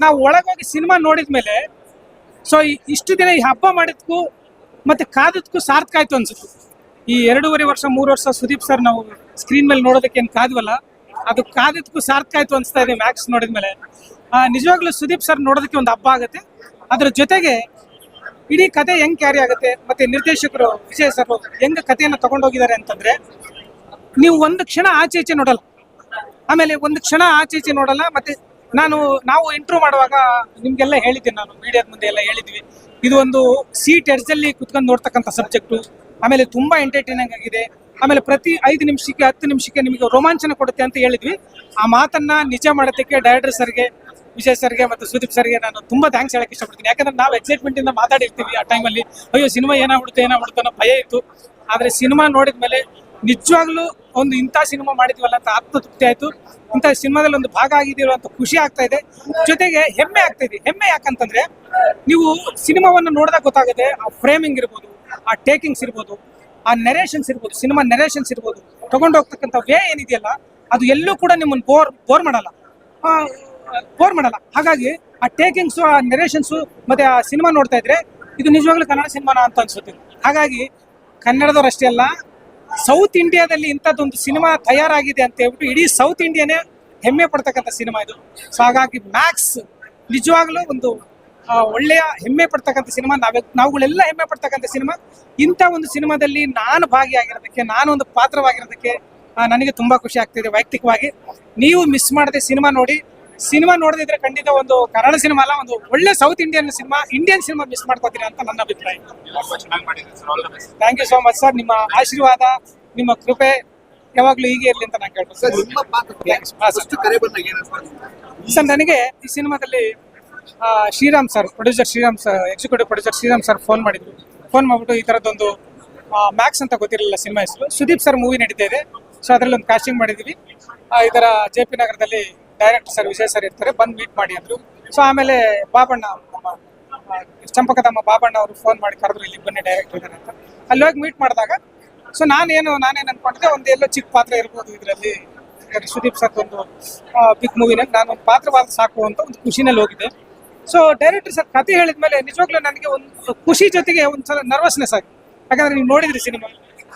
ನಾವು ಒಳಗೋಗಿ ಸಿನಿಮಾ ನೋಡಿದ್ಮೇಲೆ ಸೊ ಇಷ್ಟು ದಿನ ಈ ಹಬ್ಬ ಮಾಡಿದ್ಕು ಮತ್ತೆ ಕಾದದ್ಕು ಸಾರ್ಥಕ ಆಯ್ತು ಅನ್ಸುತ್ತೆ. ಈ 2.5 ವರ್ಷ 3 ವರ್ಷ ಸುದೀಪ್ ಸರ್ ನಾವು ಸ್ಕ್ರೀನ್ ಮೇಲೆ ನೋಡೋದಕ್ಕೆ ಏನ್ ಕಾದ್ವಲ್ಲ, ಅದು ಕಾದದ್ಕು ಸಾರ್ಥಕ ಆಯ್ತು ಅನ್ಸ್ತಾ ಇದೆ ಮ್ಯಾಕ್ಸ್ ನೋಡಿದ್ಮೇಲೆ. ನಿಜವಾಗ್ಲೂ ಸುದೀಪ್ ಸರ್ ನೋಡೋದಕ್ಕೆ ಒಂದು ಹಬ್ಬ ಆಗುತ್ತೆ. ಅದ್ರ ಜೊತೆಗೆ ಇಡೀ ಕತೆ ಹೆಂಗ್ ಕ್ಯಾರಿ ಆಗುತ್ತೆ, ಮತ್ತೆ ನಿರ್ದೇಶಕರು ವಿಜಯ್ ಸರ್ ಹೆಂಗ್ ಕಥೆಯನ್ನ ತಗೊಂಡೋಗಿದ್ದಾರೆ ಅಂತಂದ್ರೆ, ನೀವು ಒಂದು ಕ್ಷಣ ಆಚೆ ಈಚೆ ನೋಡಲ್ಲ, ಆಮೇಲೆ ಒಂದು ಕ್ಷಣ ಆಚೆ ಈಚೆ ನೋಡಲ್ಲ. ಮತ್ತೆ ನಾವು ಇಂಟ್ರೂ ಮಾಡುವಾಗ ನಿಮ್ಗೆಲ್ಲ ಹೇಳಿದ್ದೀನಿ, ನಾನು ಮೀಡಿಯಾದ ಮುಂದೆ ಎಲ್ಲ ಹೇಳಿದ್ವಿ, ಇದು ಒಂದು ಸೀಟ್ ಎಡ್ಜಲ್ಲಿ ಕುತ್ಕೊಂಡು ನೋಡ್ತಕ್ಕಂಥ ಸಬ್ಜೆಕ್ಟು. ಆಮೇಲೆ ತುಂಬಾ ಎಂಟರ್ಟೈನಿಂಗ್ ಆಗಿದೆ. ಆಮೇಲೆ ಪ್ರತಿ 5 ನಿಮಿಷಕ್ಕೆ 10 ನಿಮಿಷಕ್ಕೆ ನಿಮಗೆ ರೋಮಾಂಚನ ಕೊಡುತ್ತೆ ಅಂತ ಹೇಳಿದ್ವಿ. ಆ ಮಾತನ್ನ ನಿಜ ಮಾಡೋದಕ್ಕೆ ಡೈರೆಕ್ಟರ್ ಸರ್ಗೆ, ವಿಜಯ್ ಸರ್ಗೆ ಮತ್ತು ಸುದೀಪ್ ಸರ್ಗೆ ನಾನು ತುಂಬಾ ಥ್ಯಾಂಕ್ಸ್ ಹೇಳಕ್ ಇಷ್ಟಪಡ್ತೀನಿ. ಯಾಕಂದ್ರೆ ನಾವು ಎಕ್ಸೈಟ್ಮೆಂಟ್ ಇಂದ ಮಾತಾಡಿರ್ತೀವಿ ಆ ಟೈಮಲ್ಲಿ, ಅಯ್ಯೋ ಸಿನಿಮಾ ಏನಾಗ್ಬಿಡುತ್ತೆ ಅನ್ನೋ ಭಯ ಇತ್ತು. ಆದ್ರೆ ಸಿನಿಮಾ ನೋಡಿದ್ಮೇಲೆ ನಿಜವಾಗ್ಲೂ ಒಂದು ಇಂಥ ಸಿನಿಮಾ ಮಾಡಿದ್ವಲ್ಲ ಅಂತ ಆತ್ಮತೃಪ್ತಿ ಆಯ್ತು. ಇಂಥ ಸಿನಿಮಾದಲ್ಲಿ ಒಂದು ಭಾಗ ಆಗಿದ್ದೀರೋ ಅಂತ ಖುಷಿ ಆಗ್ತಾ ಇದೆ. ಜೊತೆಗೆ ಹೆಮ್ಮೆ ಆಗ್ತಾ ಇದೆ. ಹೆಮ್ಮೆ ಯಾಕಂತಂದ್ರೆ, ನೀವು ಸಿನಿಮಾವನ್ನು ನೋಡಿದಾಗ ಗೊತ್ತಾಗುತ್ತೆ, ಆ ಫ್ರೇಮಿಂಗ್ ಇರ್ಬೋದು, ಆ ಟೇಕಿಂಗ್ಸ್ ಇರ್ಬೋದು, ಆ ನೆರೇಷನ್ಸ್ ಇರ್ಬೋದು, ಸಿನಿಮಾ ನೆರೇಷನ್ಸ್ ಇರ್ಬೋದು, ತಗೊಂಡು ಹೋಗ್ತಕ್ಕಂಥ ವೇ ಏನಿದೆಯಲ್ಲ, ಅದು ಎಲ್ಲೂ ಕೂಡ ನಿಮ್ಮನ್ನು ಬೋರ್ ಮಾಡಲ್ಲ. ಹಾಗಾಗಿ ಆ ಟೇಕಿಂಗ್ಸು, ಆ ನೆರೇಷನ್ಸು ಮತ್ತೆ ಆ ಸಿನಿಮಾ ನೋಡ್ತಾ ಇದ್ರೆ ಇದು ನಿಜವಾಗ್ಲೂ ಕನ್ನಡ ಸಿನಿಮಾನ ಅಂತ ಅನ್ಸುತ್ತೆ. ಹಾಗಾಗಿ ಕನ್ನಡದವರಷ್ಟೇ ಅಲ್ಲ, ಸೌತ್ ಇಂಡಿಯಾದಲ್ಲಿ ಇಂಥದ್ದೊಂದು ಸಿನಿಮಾ ತಯಾರಾಗಿದೆ ಅಂತ ಹೇಳ್ಬಿಟ್ಟು ಇಡೀ ಸೌತ್ ಇಂಡಿಯಾನೇ ಹೆಮ್ಮೆ ಪಡ್ತಕ್ಕಂಥ ಸಿನಿಮಾ ಇದು. ಸೊ ಹಾಗಾಗಿ ಮ್ಯಾಕ್ಸ್ ನಿಜವಾಗ್ಲೂ ಒಂದು ಒಳ್ಳೆಯ ಹೆಮ್ಮೆ ಪಡ್ತಕ್ಕಂಥ ಸಿನಿಮಾ. ನಾವುಗಳೆಲ್ಲ ಹೆಮ್ಮೆ ಪಡ್ತಕ್ಕಂಥ ಸಿನಿಮಾ. ಇಂಥ ಒಂದು ಸಿನಿಮಾದಲ್ಲಿ ನಾನು ಭಾಗಿಯಾಗಿರೋದಕ್ಕೆ, ನಾನೊಂದು ಪಾತ್ರವಾಗಿರೋದಕ್ಕೆ ನನಗೆ ತುಂಬಾ ಖುಷಿ ಆಗ್ತಿದೆ ವೈಯಕ್ತಿಕವಾಗಿ. ನೀವು ಮಿಸ್ ಮಾಡದೆ ಸಿನಿಮಾ ನೋಡಿ. ಸಿನಿಮಾ ನೋಡದಿದ್ರೆ ಖಂಡಿತ ಒಂದು ಕನ್ನಡ ಸಿನಿಮಾ ಅಲ್ಲ, ಒಂದು ಒಳ್ಳೆ ಸೌತ್ ಇಂಡಿಯನ್ ಸಿನಿಮಾ ಮಿಸ್ ಮಾಡ್ಕೋತೀರಾ ಅಂತ ನನ್ನ ಅಭಿಪ್ರಾಯ. Thank you so much sir. ನಿಮ್ಮ ಆಶೀರ್ವಾದ, ನಿಮ್ಮ ಕೃಪೆ ಯಾವಾಗ್ಲೂ ಹೀಗೆ ಇರಲಿ ಅಂತ ನಾನು ಕೇಳ್ಬೋದು ಸರ್. ನನಗೆ ಈ ಸಿನಿಮಾದಲ್ಲಿ Sriram sir, producer Sriram sir, executive producer Sriram sir phone ಮಾಡ್ಬಿಟ್ಟು ಈ ತರದೊಂದು ಮ್ಯಾಕ್ಸ್ ಅಂತ ಗೊತ್ತಿರಲಿಲ್ಲ ಸಿನಿಮಾ ಹೆಸರು, ಸುದೀಪ್ ಸರ್ ಮೂವಿ ನಡೀತಾ ಇದೆ, ಸೊ ಅದರಲ್ಲಿ ಒಂದು ಕಾಸ್ಟಿಂಗ್ ಮಾಡಿದೀವಿ, ಇದರ JP ನಗರದಲ್ಲಿ ಡೈರೆಕ್ಟರ್ ಸರ್ ವಿಜಯ್ ಸರ್ ಇರ್ತಾರೆ, ಬಂದು ಮೀಟ್ ಮಾಡಿ ಅಂದ್ರು. ಸೊ ಆಮೇಲೆ ಬಾಬಣ್ಣ, ನಮ್ಮ ಚಂಪಕದಮ್ಮ ಬಾಬಣ್ಣ ಅವರು ಫೋನ್ ಮಾಡಿ ಕರೆದ್ರು, ಇಲ್ಲಿ ಬನ್ನಿ ಡೈರೆಕ್ಟರ್ ಇದ್ದಾರೆ ಅಂತ. ಅಲ್ಲಿ ಹೋಗಿ ಮೀಟ್ ಮಾಡಿದಾಗ ಸೊ ನಾನೇನು ಅನ್ಕೊಂಡಿದ್ದೆ, ಒಂದು ಎಲ್ಲೋ ಚಿಕ್ಕ ಪಾತ್ರ ಇರ್ಬೋದು ಇದರಲ್ಲಿ, ಸುದೀಪ್ ಸರ್ ಒಂದು ಬಿಗ್ ಮೂವಿನಲ್ಲಿ ನಾನೊಂದು ಪಾತ್ರವಾದ ಸಾಕು ಅಂತ ಒಂದು ಖುಷಿನಲ್ಲಿ ಹೋಗಿದ್ದೆ. ಸೊ ಡೈರೆಕ್ಟರ್ ಸರ್ ಕತೆ ಹೇಳಿದ್ಮೇಲೆ ನಿಜವಾಗ್ಲೂ ನನಗೆ ಒಂದು ಖುಷಿ ಜೊತೆಗೆ ಒಂದ್ಸಲ ನರ್ವಸ್ನೆಸ್ ಆಗಿ. ಯಾಕಂದ್ರೆ ನೀವು ನೋಡಿದ್ರಿ ಸಿನಿಮಾ,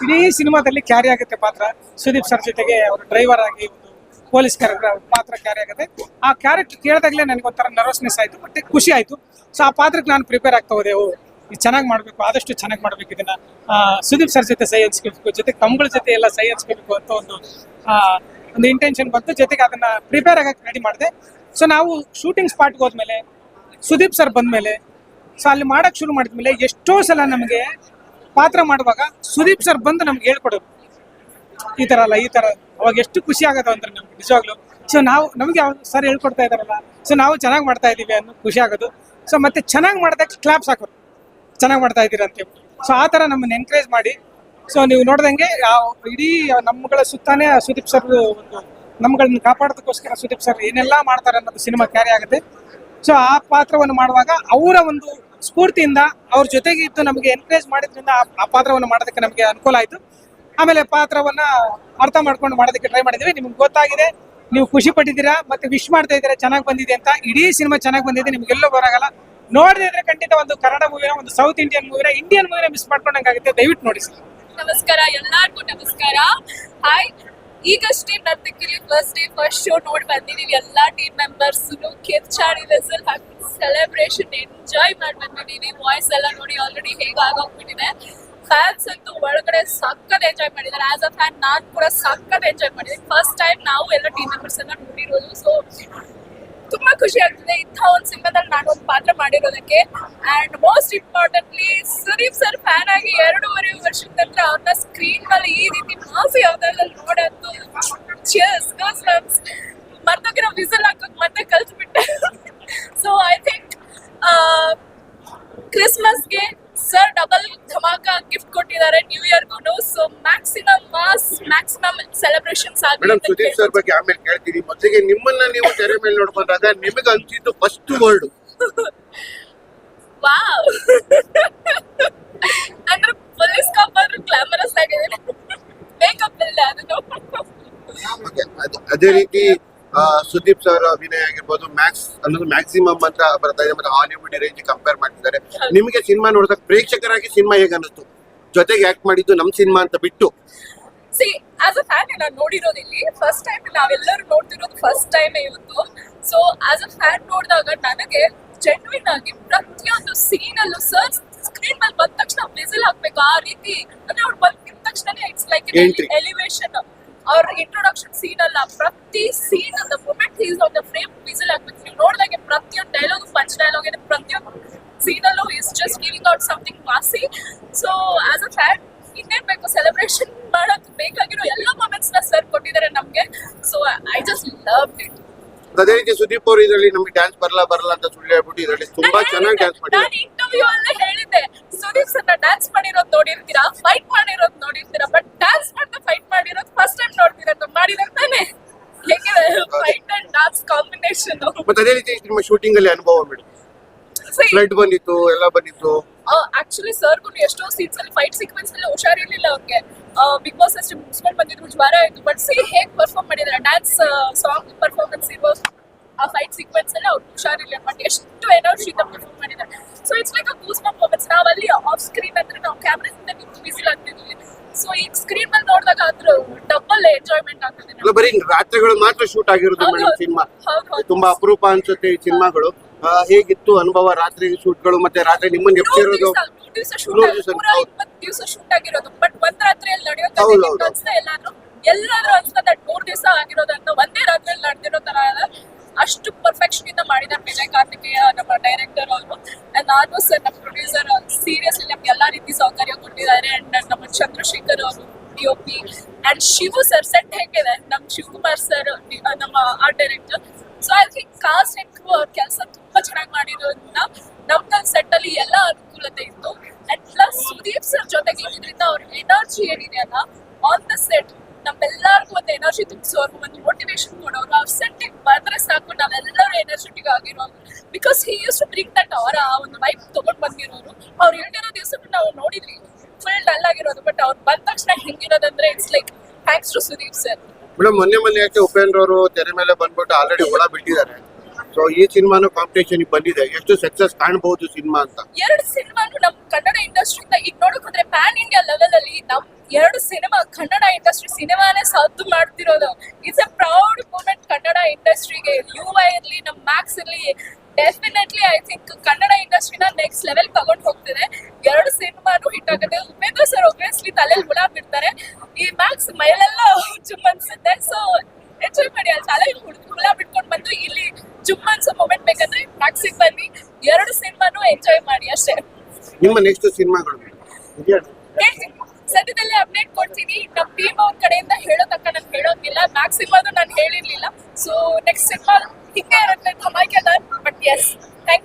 ಇಡೀ ಸಿನಿಮಾದಲ್ಲಿ ಕ್ಯಾರಿ ಆಗುತ್ತೆ ಪಾತ್ರ. ಸುದೀಪ್ ಸರ್ ಜೊತೆಗೆ ಅವರು ಡ್ರೈವರ್ ಆಗಿ ಒಂದು ಪೊಲೀಸ್ ಕ್ಯಾರೆಕ್ಟರ್ ಪಾತ್ರ ಕ್ಯಾರಿ ಆಗುತ್ತೆ. ಆ ಕ್ಯಾರೆಕ್ಟರ್ ಕೇಳಿದಾಗಲೇ ನನಗೆ ಒಂಥರ ನರ್ವಸ್ನೆಸ್ ಆಯ್ತು, ಮತ್ತೆ ಖುಷಿ ಆಯ್ತು. ಸೊ ಆ ಪಾತ್ರಕ್ಕೆ ನಾನು ಪ್ರಿಪೇರ್ ಆಗ್ತಾ ಹೋದೆ. ಇದು ಚೆನ್ನಾಗಿ ಮಾಡಬೇಕು, ಆದಷ್ಟು ಚೆನ್ನಾಗಿ ಮಾಡಬೇಕು ಇದನ್ನ. ಸುದೀಪ್ ಸರ್ ಜೊತೆ ಸೈ ಹಂಚ್ಕೋಬೇಕು, ಜೊತೆಗೆ ತಮ್ಮಗಳ ಜೊತೆ ಎಲ್ಲ ಸೈ ಹಂಚ್ಕೋಬೇಕು ಅಂತ ಒಂದು ಇಂಟೆನ್ಷನ್ ಬಂತು. ಜೊತೆಗೆ ಅದನ್ನ ಪ್ರಿಪೇರ್ ಆಗಕ್ಕೆ ರೆಡಿ ಮಾಡಿದೆ. ಸೊ ನಾವು ಶೂಟಿಂಗ್ ಸ್ಪಾಟ್ಗೆ ಹೋದ್ಮೇಲೆ, ಸುದೀಪ್ ಸರ್ ಬಂದ್ಮೇಲೆ, ಸೊ ಅಲ್ಲಿ ಮಾಡಕ್ ಶುರು ಮಾಡಿದ್ಮೇಲೆ ಎಷ್ಟೋ ಸಲ ನಮಗೆ ಪಾತ್ರ ಮಾಡುವಾಗ ಸುದೀಪ್ ಸರ್ ಬಂದು ನಮ್ಗೆ ಹೇಳ್ಕೊಡೋದು, ಈ ತರ ಅಲ್ಲ, ಈ ತರ. ಅವಾಗ ಎಷ್ಟು ಖುಷಿ ಆಗೋದು ಅಂದ್ರೆ ನಮ್ಗೆ ನಿಜವಾಗ್ಲು. ಸೊ ನಮ್ಗೆ ಸರ್ ಹೇಳ್ಕೊಡ್ತಾ ಇದಾರಲ್ಲ, ಸೊ ನಾವು ಚೆನ್ನಾಗಿ ಮಾಡ್ತಾ ಇದೀವಿ ಅನ್ನೋ ಖುಷಿ ಆಗೋದು. ಸೊ ಮತ್ತೆ ಚೆನ್ನಾಗಿ ಮಾಡಿದಾಗ ಕ್ಲಾಪ್ಸ್ ಹಾಕೋದು, ಚೆನ್ನಾಗಿ ಮಾಡ್ತಾ ಇದ್ದೀರಾ ಅಂತೇಳಿ. ಸೊ ಆ ತರ ನಮ್ಮನ್ನ ಎನ್ಕರೇಜ್ ಮಾಡಿ, ಸೊ ನೀವು ನೋಡ್ದಂಗೆ ಇಡೀ ನಮ್ಮಗಳ ಸುತ್ತಾನೆ ಸುದೀಪ್ ಸರ್ ಒಂದು ನಮ್ಗಳನ್ನ ಕಾಪಾಡೋದಕ್ಕೋಸ್ಕರ ಸುದೀಪ್ ಸರ್ ಏನೆಲ್ಲಾ ಮಾಡ್ತಾರೆ ಅನ್ನೋದು ಸಿನಿಮಾ ಕ್ಯಾರಿ ಆಗುತ್ತೆ. ಸೊ ಆ ಪಾತ್ರವನ್ನು ಮಾಡುವಾಗ ಅವರ ಒಂದು ಸ್ಫೂರ್ತಿಯಿಂದ ಅವ್ರ ಜೊತೆಗೆ ಇದ್ದು ನಮಗೆ ಎನ್ಕರೇಜ್ ಮಾಡಿದ್ರಿಂದ ಆ ಪಾತ್ರವನ್ನು ಮಾಡೋದಕ್ಕೆ ನಮಗೆ ಅನುಕೂಲ ಆಯ್ತು. ಆಮೇಲೆ ಪಾತ್ರವನ್ನ ಅರ್ಥ ಮಾಡ್ಕೊಂಡು ಮಾಡೋದಕ್ಕೆ ಟ್ರೈ ಮಾಡಿದ್ವಿ. ನಿಮ್ಗೆ ಗೊತ್ತಾಗಿದೆ, ನೀವು ಖುಷಿ ಪಟ್ಟಿದ್ದೀರಾ, ಮತ್ತೆ ವಿಶ್ ಮಾಡ್ತಾ ಇದ್ದೀರಾ ಚೆನ್ನಾಗಿ ಬಂದಿದೆ ಅಂತ. ಇಡೀ ಸಿನಿಮಾ ಚೆನ್ನಾಗಿ ಬಂದಿದೆ, ನಿಮ್ಗೆಲ್ಲೂ ಬರಾಗಲ್ಲ. ನೋಡದಿದ್ರೆ ಖಂಡಿತ ಒಂದು ಕನ್ನಡ ಮೂವಿನ, ಒಂದು ಸೌತ್ ಇಂಡಿಯನ್ ಮೂವಿನ ಮಿಸ್ ಮಾಡ್ಕೊಂಡಂಗಾಗುತ್ತೆ. ದಯವಿಟ್ಟು ನೋಡಿ ಸರ್. ನಮಸ್ಕಾರ ಎಲ್ಲರಿಗೂ, ನಮಸ್ಕಾರ. ಹಾಯ್, ಈಗಷ್ಟೇ ನರ್ತಕಿಲಿ ಫಸ್ಟ್ ಶೋ ನೋಡಿ ಬಂದಿದೀವಿ. ಎಲ್ಲಾ ಟೀಮ್ ಮೆಂಬರ್ಸ್ ಕಿರ್ಚಾಡಿ ವೆಸಲ್ ಹಾಕಿ ಸೆಲೆಬ್ರೇಷನ್ ಎಂಜಾಯ್ ಮಾಡಿ ಬಂದಿದೀವಿ. ವಾಯ್ಸ್ ಎಲ್ಲ ನೋಡಿ ಆಲ್ರೆಡಿ ಹೇಗಾಗೋಗ್ಬಿಟ್ಟಿದೆ. ಫ್ಯಾನ್ಸ್ ಅಂತೂ ಒಳಗಡೆ ಸಕ್ಕತ್ ಎಂಜಾಯ್ ಮಾಡಿದ್ದಾರೆ. ಆಸ್ ಅ ಫ್ಯಾನ್ ನಾನು ಕೂಡ ಸಕ್ಕತ್ ಎಂಜಾಯ್ ಮಾಡಿದ್ದೀನಿ. ಫಸ್ಟ್ ಟೈಮ್ ನಾವು ಎಲ್ಲ ಟೀಮ್ ಮೆಂಬರ್ಸ್ ಎಲ್ಲ ನೋಡಿರೋದು. ಸೊ ತುಂಬಾ ಖುಷಿ ಆಗ್ತದೆ ಇಂಥ ಒಂದು ಸಿನಿಮಾದಲ್ಲಿ ನಾನು ಒಂದು ಪಾತ್ರ ಮಾಡಿರೋದಕ್ಕೆ. And most importantly Sudeep sir fan ಆಗಿ 2.5 ವರ್ಷದ ನಂತರ ಅವ್ರನ್ನ ಸ್ಕ್ರೀನ್ ಮೇಲೆ ಈ ರೀತಿ ಮಾಸಿ ಅವತಾರದಲ್ಲಿ ನೋಡೋದು ಮರ್ತೋಗಿರೋ ವಿಸಲ್ ಹಾಕೋಕ್ ಮತ್ತೆ ಕಲ್ತ್ಬಿಟ್ಟೆ. ಸೊ ಐ ಥಿಂಕ್ ಕ್ರಿಸ್ಮಸ್ಗೆ ಸರ್ ಡಬಲ್ ಧಮಾಕ ಗಿಫ್ಟ್ ಕೊಟ್ಟಿದ್ದಾರೆ, ನ್ಯೂ ಇಯರ್ಗೂ. ಸೊ ಮ್ಯಾಕ್ಸಿಮಮ್ ಸೆಲೆಬ್ರೇಷನ್ಸ್ ಆಗಿದೆ. ಸುದೀಪ್ ಸರ್ ಬಗ್ಗೆ ಆಮೇಲೆ ಕೇಳ್ತೀನಿ. ಮೊದಲಿಗೆ ನಿಮ್ಮನ್ನ ನೀವು ತೆರೆ ಮೇಲೆ ನೋಡ್ಕೊಂಡಾಗ ನಿಮಗೆ ಅನ್ಸಿದ್ದು ಫಸ್ಟ್ ವರ್ಡ್ ವಾವ್ ಅಂದ್ರೆ ಪೊಲೀಸ್ ಕಾಪ್ ಆದ್ರೂ ಗ್ಲಾಮರಸ್ ಆಗಿದೆ, ಮೇಕಪ್ ಇಲ್ಲ ಅದು. ಅದೇ ರೀತಿ ಸುದೀಪ್ ಸರ್ ಅಭಿನಯ ಆಗಿರ್ಬೋದು, ಮ್ಯಾಕ್ಸ್ ಅನ್ನೋದು ಮ್ಯಾಕ್ಸಿಮಮ್ ಅಂತ ಬರ್ತಾ ಇದೆ, ಮತ್ತೆ ಹಾಲಿವುಡ್ ರೇಂಜ್ ಕಂಪೇರ್ ಮಾಡ್ತಿದ್ದಾರೆ. ನಿಮಗೆ ಸಿನಿಮಾ ನೋಡಿದಾಗ ಪ್ರೇಕ್ಷಕರಾಗಿ ಸಿನಿಮಾ ಹೇಗೆ ಅನ್ನಿಸ್ತು? ಜೊತೆಗೆ ಆಕ್ಟ್ ಮಾಡಿದ್ದು ನಮ್ಮ ಸಿನಿಮಾ ಅಂತ ಬಿಟ್ಟು ಸಿ ಆಸ್ ಅ ಫ್ಯಾನ್ ನಾನು ನೋಡಿರೋದಿಲ್ಲಿ ಫಸ್ಟ್ ಟೈಮ್, ನಾವೆಲ್ಲರೂ ನೋಡ್ತಿರೋದು ಫಸ್ಟ್ ಟೈಮ್ ಇವತ್ತು. ಸೊ ಆಸ್ ಅ ಫ್ಯಾನ್ ನೋಡಿದಾಗ ನನಗೆ ಜೆನ್ವಿನ್ ಆಗಿ ಪ್ರತಿಯೊಂದು ಸೀನ್ ಅಲ್ಲೂ ಸರ್ ಸ್ಕ್ರೀನ್ ಮೇಲೆ ಬಂದ ತಕ್ಷಣ ವಿಸಿಲ್ ಹಾಕ್ಬೇಕು ಆ ರೀತಿ, ಅಂದ್ರೆ ಅವ್ರು ಬಂದ ತಕ್ಷಣ ಇಟ್ಸ್ ಲೈಕ್ Entry. ಎಲಿವೇಶನ್. ಅವ್ರ ಇಂಟ್ರೊಡಕ್ಷನ್ ಸೀನ್ ಅಲ್ಲ, ಪ್ರತಿ scene the moment is on the frame whistle ಹಾಕ್ಬೇಕು. ನೀವು ನೋಡಿದಾಗೆ ಪ್ರತಿಯೊಂದು ಡೈಲಾಗ್ ಪಂಚ್ ಡೈಲಾಗ್ ಇದೆ, ಪ್ರತಿಯೊಂದು ಸೀನಲ್ಲೂ is just giving out something massy. So as a fan ಇನ್ನೇನ್ ಬೇಕು, ಸೆಲೆಬ್ರೇಷನ್ ಮಾಡಕ್ ಬೇಕಾಗಿರೋ ಎಲ್ಲ ಮೊಮೆಂಟ್ಸ್ ನ ಸರ್ ಕೊಟ್ಟಿದ್ದಾರೆ ನಮ್ಗೆ. So I just love it. ಅದೇ ರೀತಿ ಸುದೀಪ್ ಅವರು ಇದರಲ್ಲಿ ನಮ್ಗೆ ಡ್ಯಾನ್ಸ್ ಬರಲ್ಲ ಅಂತ ಸುಳ್ಳು ಹೇಳ್ಬಿಟ್ಟು ಇದರಲ್ಲಿ ತುಂಬಾ ಚೆನ್ನಾಗಿ ಡ್ಯಾನ್ಸ್ ಮಾಡಿದ್ದಾರೆ. ನಾನು ಇಂಟರ್ವ್ಯೂ ಅಲ್ಲೇ ಹೇಳಿದ್ದೆ, ಸುದೀಪ್ ಸರ್ ಡ್ಯಾನ್ಸ್ ಮಾಡಿರೋದು ನೋಡಿರ್ತೀರಾ, ಫೈಟ್ ಮಾಡಿರೋದು ನೋಡಿರ್ತೀರಾ, ಬಟ್ ಡ್ಯಾನ್ಸ್ ಮಾಡ್ತಾ ಫೈಟ್ ಮಾಡಿರೋದು ಫಸ್ಟ್ ಟೈಮ್ ನೋಡ್ತೀರಾ. ಮಾಡಿರೋದು ತಾನೆ ಹೇಗಿದೆ ಫೈಟ್ ಅಂಡ್ ಡ್ಯಾನ್ಸ್ ಕಾಂಬಿನೇಷನ್. ಮತ್ತೆ ಅದೇ ರೀತಿ ನಿಮ್ಮ ಶೂಟಿಂಗ್ ಅಲ್ಲಿ ಅನುಭವ ಮೇಡಮ್, ಫ್ಲಡ್ ಬಂದಿತ್ತು, ಎಲ್ಲ ಬಂದಿತ್ತು. ಆಕ್ಚುಲಿ ಸರ್ಗೂ ಎಷ್ಟೋ ಸೀನ್ಸ್ ಅಲ್ಲಿ ಫೈಟ್ ಸೀಕ್ವೆನ್ಸ್ ಅಲ್ಲಿ ಹುಷಾರಿರ್ಲಿಲ್ಲ ಅವ್ರಿಗೆ. ಬಿಗ್ ಬಾಸ್ ಅಷ್ಟು ಮುಗಿಸ್ಕೊಂಡು ಬಂದಿದ್ರು, ಜ್ವರ ಆಯ್ತು. ಬಟ್ ಸಿ ಹೇಗೆ ಪರ್ಫಾರ್ಮ್ ಮಾಡಿದ್ದಾರೆ, ಡ್ಯಾನ್ಸ್ ಸಾಂಗ್ ಪರ್ಫಾರ್ಮೆನ್ಸ್ ಇರೋ ಆ ಫೈಟ್ ಸೀಕ್ವೆನ್ಸ್ ಅಲ್ಲಿ ಅವ್ರು ಹುಷಾರಿಲ್ಲ, ಬಟ್ ಎಷ್ಟು ಎನರ್ಜಿಯಿಂದ ಪರ್ಫಾರ್ಮ್ ಮಾಡಿದ್ದಾರೆ. So it's like a goose bump moments. ನಾವಲ್ಲಿ ಆಫ್ ಸ್ಕ್ರೀನ್ ಅಂದ್ರೆ ನಾವು ಕ್ಯಾಮ್ರಾದಿಂದ ನಿಂತು ಬಿಸಿಲ್ ಆಗ್ತಿದ್ವಿ. ಸೊ ಈಗ ಸ್ಕ್ರೀನ್ ಮೇಲೆ ನೋಡಿದಾಗ ಅದ್ರ ಡಬಲ್ ಎಂಜಾಯ್ಮೆಂಟ್ ಆಗ್ತದೆ ಅಲ್ಲ, ಬರೀ ರಾತ್ರಿಗಳು ಮಾತ್ರ ಶೂಟ್ ಆಗಿರೋದು ಮೇಡಮ್ ಸಿನಿಮಾ. ಹೌದು. ತುಂಬಾ ಅಪರೂಪ ಅನ್ಸುತ್ತೆ ಈ ಸಿನಿಮಾಗಳು. ಹೇಗಿತ್ತು ಅನುಭವ ರಾತ್ರಿ ಶೂಟ್ಗಳು, ಮತ್ತೆ ರಾತ್ರಿ ನಿಮ್ಮನ್ನ ಎಪ್ಸಿರೋದು? 2 ದಿವಸ ಶೂಟ್ ಮೂರು ದಿವ್ಸ, ಪೂರಾ ಹೌದು. 20 ದಿವಸ ಶೂಟ್ ಆಗಿರೋದು, ಬಟ್ ಒಂದ್ ರಾತ್ರಿಯಲ್ಲಿ ಹೌದು, ನಡೆಯೋದು ಹೌದು. ಅನ್ಸ್ತಾ ಎಲ್ಲಾದ್ರೂ ಅನ್ಸ್ತಾ ದಟ್ 3 ದಿವಸ ಆಗಿರೋದಂತ ಒಂದೇ ರಾತ್ರಿಯಲ್ಲಿ ನಡೆದಿರೋ ತರ ಅಲ್ಲ. ಅಷ್ಟು ಪರ್ಫೆಕ್ಷನ್ ಇಂದ ಮಾಡಿದ್ದಾರೆ ವಿಜಯ್ ಕಾರ್ತಿಕೇಯ ನಮ್ಮ ಡೈರೆಕ್ಟರ್ ಅವರು, ಅಂಡ್ ನಾನು ಸರ್ ನಮ್ಮ ಪ್ರೊಡ್ಯೂಸರ್ ಸೀರಿಯಸ್ಲಿ ನಮ್ಗೆ ಎಲ್ಲಾ ರೀತಿ ಸೌಕರ್ಯ ಕೊಟ್ಟಿದ್ದಾರೆ. ಅಂಡ್ ನಮ್ಮ ಚಂದ್ರಶೇಖರ್ ಅವರು DOP and Shivu sir set ಹೇಗಿದೆ, ನಮ್ ಶಿವಕುಮಾರ್ ಸರ್ ನಮ್ಮ art director. So I think cast and crew ಅವ್ರ ಕೆಲಸ ತುಂಬಾ ಚೆನ್ನಾಗಿ ಮಾಡಿರೋದ್ರಿಂದ ನಮ್ದಲ್ಲಿ ಸೆಟ್ ಅಲ್ಲಿ ಎಲ್ಲ ಅನುಕೂಲತೆ ಇತ್ತು. ಅಂಡ್ ಪ್ಲಸ್ ಸುದೀಪ್ ಸರ್ ಜೊತೆಗೆ ಇದ್ರಿಂದ ಅವ್ರ ಎನರ್ಜಿ ಏನಿದೆ ಅಲ್ಲ ಆನ್ ದ ಸೆಟ್, ನಮ್ಮೆಲ್ಲರಿಗೂ ಒಂದು ಎನರ್ಜಿ ತುಂಬಿಸೋರು, ಒಂದು ಮೋಟಿವೇಶನ್ ಕೊಡೋರು. ಅವ್ರ ಸೆಟ್ಟಿಗೆ ಬಂದ್ರೆ ಸಾಕು ನಾವೆಲ್ಲರೂ ಎನರ್ಜೆಟಿಕ್ ಆಗಿರೋರು. Because he use to bring that ಅವರ ಒಂದು ವೈಫ್ ತಗೊಂಡ್ ಬಂದಿರೋರು. ಅವ್ರು ಹೇಳಿರೋ ದಿವಸಕ್ಕೂ ನಾವು ನೋಡಿದ್ವಿ ಫುಲ್ ಡಲ್ ಆಗಿರೋದು, ಬಟ್ ಅವ್ರು ಬಂದ ತಕ್ಷಣ ಹೆಂಗಿರೋದಂದ್ರೆ it's like thanks to Sudeep sir. Madam ಮೊನ್ನೆ ಯಾಕೆ ಉಪೇಂದ್ರ ಅವರು ತೆರೆ ಮೇಲೆ ಬಂದ್ಬಿಟ್ಟು ಆಲ್ರೆಡಿ ಒಳ ಬಿಟ್ಟಿದ್ದಾರೆ. ಸೊ ಈ ಸಿನಿಮಾನು ಕಾಂಪಿಟೇಷನ್ ಬಂದಿದೆ, ಎಷ್ಟು ಸಕ್ಸಸ್ ಕಾಣಬಹುದು ಸಿನಿಮಾ ಅಂತ? 2 ಸಿನಿಮಾನು ನಮ್ ಕನ್ನಡ ಇಂಡಸ್ಟ್ರಿಯಿಂದ ಈಗ ನೋಡಕ್ ಹೋದ್ರೆ ಪ್ಯಾನ್ ಇಂಡಿಯಾ ಲೆವೆಲ್ ಅಲ್ಲಿ ನಮ್ 2 ಸಿನಿಮಾ ಕನ್ನಡ ಇಂಡಸ್ಟ್ರಿ ಸಿನಿಮಾನೇ ಸದ್ದು ಮಾಡ್ತಿರೋದು. It's a proud moment Kannada ಇಂಡಸ್ಟ್ರಿಗೆ. UI ಇರ್ಲಿ, ನಮ್ ಮ್ಯಾಕ್ಸ್ ಇರ್ಲಿ, ಡೆಫಿನೆಟ್ಲಿ ಐ ಥಿಂಕ್ ಕನ್ನಡ ಇಂಡಸ್ಟ್ರಿನ ನೆಕ್ಸ್ಟ್ ಲೆವೆಲ್ ತಗೊಂಡ್ ಹೋಗ್ತಿದೆ. 2 ಸಿನಿಮಾನು ಹಿಟ್ ಆಗುತ್ತೆ. ಉಪೇಂದ್ರ ಸರ್ ಒಬ್ವಿಯಸ್ಲಿ ತಲೆಯಲ್ಲಿ ಹುಳ ಬಿಡ್ತಾರೆ, ಈ ಮ್ಯಾಕ್ಸ್ ಮೈಲೆಲ್ಲ ಜುಮ್ ಅನ್ಸುತ್ತೆ. ಸೊ ಎಂಜಾಯ್ ಮಾಡಿ, ಅಲ್ಲಿ ತಲೆಯಲ್ಲಿ ಹುಳ ಬಿಟ್ಕೊಂಡು ಬಂದು ಇಲ್ಲಿ ಜುಮ್ ಅನ್ಸೋ ಮೂಮೆಂಟ್ ಬೇಕಂದ್ರೆ ಮ್ಯಾಕ್ಸಿಗೆ ಬನ್ನಿ, 2 ಸಿನಿಮಾನು ಎಂಜಾಯ್ ಮಾಡಿ ಅಷ್ಟೇ. ನಿಮ್ಮ ನೆಕ್ಸ್ಟ್ ಸಿನಿಮಾಗಳು ಹೇಳ್ತೀನಿ, ಸದ್ಯದಲ್ಲೇ ಅಪ್ಡೇಟ್ ಕೊಡ್ತೀನಿ. ನಮ್ಮ ಟೀಮ್ ಅವ್ರ ಕಡೆಯಿಂದ ಹೇಳೋ ತಕ್ಕ ನಾನು ಹೇಳೋದಿಲ್ಲ, ಮ್ಯಾಕ್ಸಿಮಮ್ ನಾನು ಹೇಳಿರ್ಲಿಲ್ಲ. ಸೊ ನೆಕ್ಸ್ಟ್ ಸಿನಿಮಾ ಹಿಂಗೆ ಇರುತ್ತೆ ಧಮಾಕೆ. But yes, thank you.